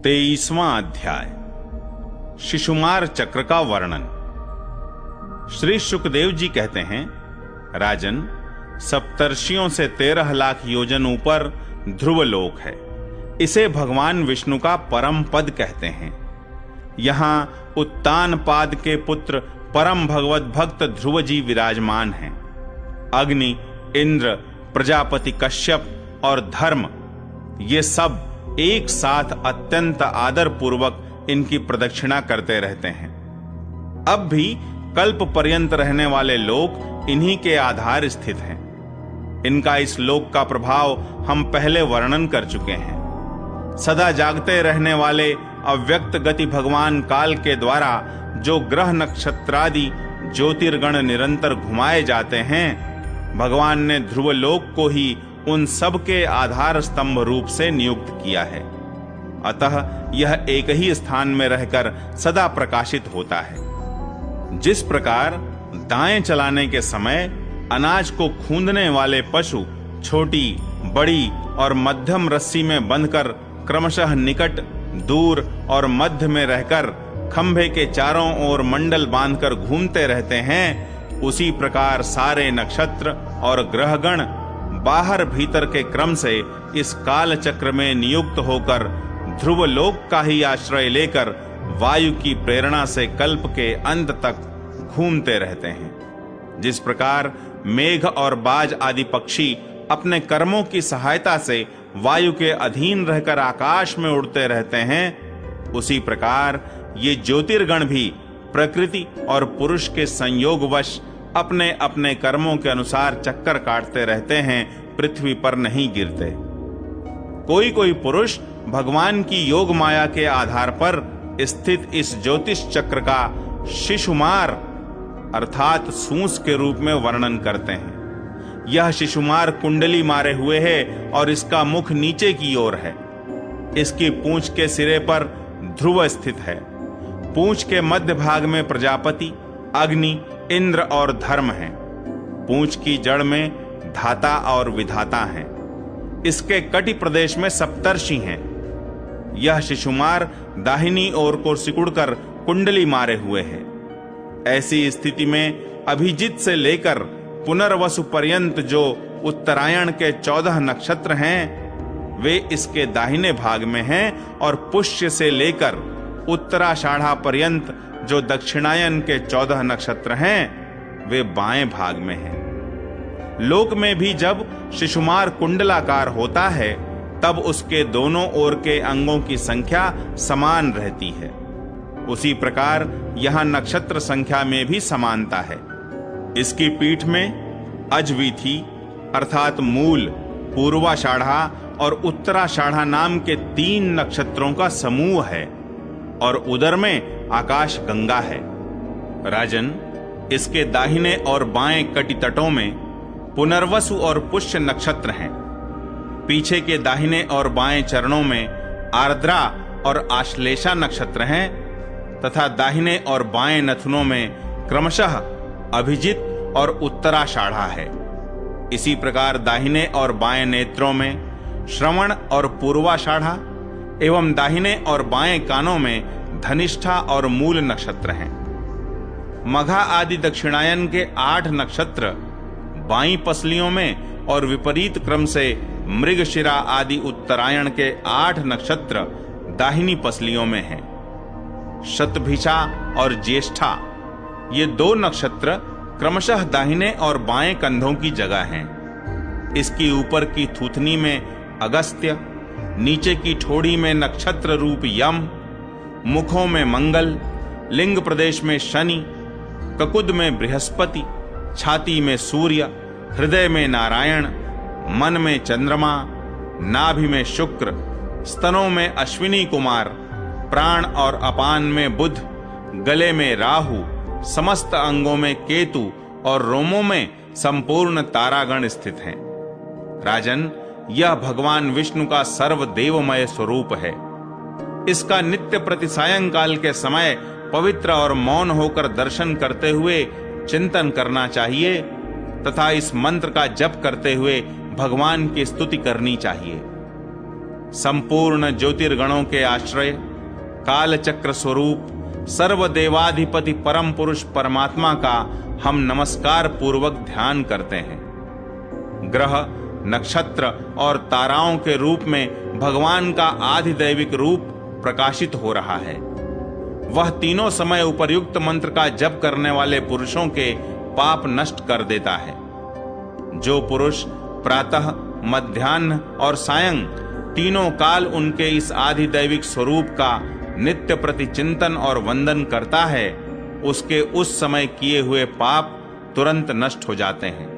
23वां अध्याय शिशुमार चक्र का वर्णन। श्री शुकदेव जी कहते हैं, राजन, सप्तर्षियों से 13 लाख योजन ऊपर ध्रुवलोक है। इसे भगवान विष्णु का परम पद कहते हैं। यहां उत्तानपाद के पुत्र परम भगवत भक्त ध्रुव जी विराजमान हैं। अग्नि, इंद्र, प्रजापति कश्यप और धर्म, ये सब एक साथ अत्यंत आदर पूर्वक इनकी प्रदक्षिणा करते रहते हैं। अब भी कल्प पर्यंत रहने वाले लोक इन्हीं के आधार स्थित हैं। इनका इस लोक का प्रभाव हम पहले वर्णन कर चुके हैं। सदा जागते रहने वाले अव्यक्त गति भगवान काल के द्वारा जो ग्रह नक्षत्रादि ज्योतिर्गण निरंतर घुमाए जाते हैं, भगवान ने ध्रुवलोक को ही उन सब के आधार स्तंभ रूप से नियुक्त किया है। अतः यह एक ही स्थान में रहकर सदा प्रकाशित होता है। जिस प्रकार दाएं चलाने के समय अनाज को खूंदने वाले पशु छोटी, बड़ी और मध्यम रस्सी में बंधकर क्रमशः निकट, दूर और मध्य में रहकर खंभे के चारों ओर मंडल बांधकर घूमते रहते हैं, उसी प्रकार सारे नक्षत्र और ग्रहगण बाहर भीतर के क्रम से इस काल चक्र में नियुक्त होकर ध्रुवलोक का ही आश्रय लेकर वायु की प्रेरणा से कल्प के अंत तक घूमते रहते हैं। जिस प्रकार मेघ और बाज आदि पक्षी अपने कर्मों की सहायता से वायु के अधीन रहकर आकाश में उड़ते रहते हैं, उसी प्रकार ये ज्योतिर्गण भी प्रकृति और पुरुष के संयोगवश अपने अपने कर्मों के अनुसार चक्कर काटते रहते हैं, पृथ्वी पर नहीं गिरते। कोई कोई पुरुष भगवान की योग माया के आधार पर स्थित इस ज्योतिष चक्र का शिशुमार अर्थात सूंस के रूप में वर्णन करते हैं। यह शिशुमार कुंडली मारे हुए है और इसका मुख नीचे की ओर है। इसकी पूंछ के सिरे पर ध्रुव स्थित है। पूंछ के मध्य भाग में प्रजापति, अग्नि, इंद्र और धर्म हैं। पूंछ की जड़ में धाता और विधाता हैं। इसके कटि प्रदेश में सप्तर्षि हैं। यह शिशुमार दाहिनी ओर को सिकुड़कर कुंडली मारे हुए है। ऐसी स्थिति में अभिजित से लेकर पुनर्वसु पर्यंत जो उत्तरायण के 14 नक्षत्र हैं, वे इसके दाहिने भाग में हैं और पुष्य से लेकर उत्तराषाढ़ा पर्यंत जो दक्षिणायन के 14 नक्षत्र हैं, वे बाएं भाग में हैं। लोक में भी जब शिशुमार कुंडलाकार होता है, तब उसके दोनों ओर के अंगों की संख्या समान रहती है। उसी प्रकार यहां नक्षत्र संख्या में भी समानता है। इसकी पीठ में अजवीथी अर्थात मूल, पूर्वाषाढ़ा और उत्तराषाढ़ा नाम के 3 नक्षत्रों का समूह है और उदर में आकाश गंगा है। राजन, इसके दाहिने और बाएं कटि तटों में पुनर्वसु और पुष्य नक्षत्र हैं। पीछे के दाहिने और बाएं चरणों में आर्द्रा और आश्लेषा नक्षत्र हैं तथा दाहिने और बाएं नथुनों में क्रमशः अभिजित और उत्तराषाढ़ा है। इसी प्रकार दाहिने और बाएं नेत्रों में श्रवण और पूर्वाषाढ़ा एवं दाहिने और बाएं कानों में धनिष्ठा और मूल नक्षत्र हैं। मघा आदि दक्षिणायन के 8 नक्षत्र बाईं पसलियों में और विपरीत क्रम से मृगशिरा आदि उत्तरायण के 8 नक्षत्र दाहिनी पसलियों में हैं। शतभिषा और ज्येष्ठा, ये 2 नक्षत्र क्रमशः दाहिने और बाएं कंधों की जगह हैं। इसकी ऊपर की थूथनी में अगस्त्य, नीचे की ठोड़ी में नक्षत्र रूप यम, मुखों में मंगल, लिंग प्रदेश में शनि, ककुद में बृहस्पति, छाती में सूर्य, हृदय में नारायण, मन में चंद्रमा, नाभि में शुक्र, स्तनों में अश्विनी कुमार, प्राण और अपान में बुध, गले में राहु, समस्त अंगों में केतु और रोमों में संपूर्ण तारागण स्थित हैं। राजन, यह भगवान विष्णु का सर्वदेवमय स्वरूप है। इसका नित्य प्रति सायंकाल के समय पवित्र और मौन होकर दर्शन करते हुए चिंतन करना चाहिए तथा इस मंत्र का जप करते हुए भगवान की स्तुति करनी चाहिए। संपूर्ण ज्योतिर्गणों के आश्रय, काल चक्र स्वरूप सर्वदेवाधिपति परम पुरुष परमात्मा का हम नमस्कार पूर्वक ध्यान करते हैं। ग्रह, नक्षत्र और ताराओं के रूप में भगवान का आधिदैविक रूप प्रकाशित हो रहा है। वह तीनों समय उपर्युक्त मंत्र का जप करने वाले पुरुषों के पाप नष्ट कर देता है। जो पुरुष प्रातः, मध्याह्न और सायं तीनों काल उनके इस आधिदैविक स्वरूप का नित्य प्रति चिंतन और वंदन करता है, उसके उस समय किए हुए पाप तुरंत नष्ट हो जाते हैं।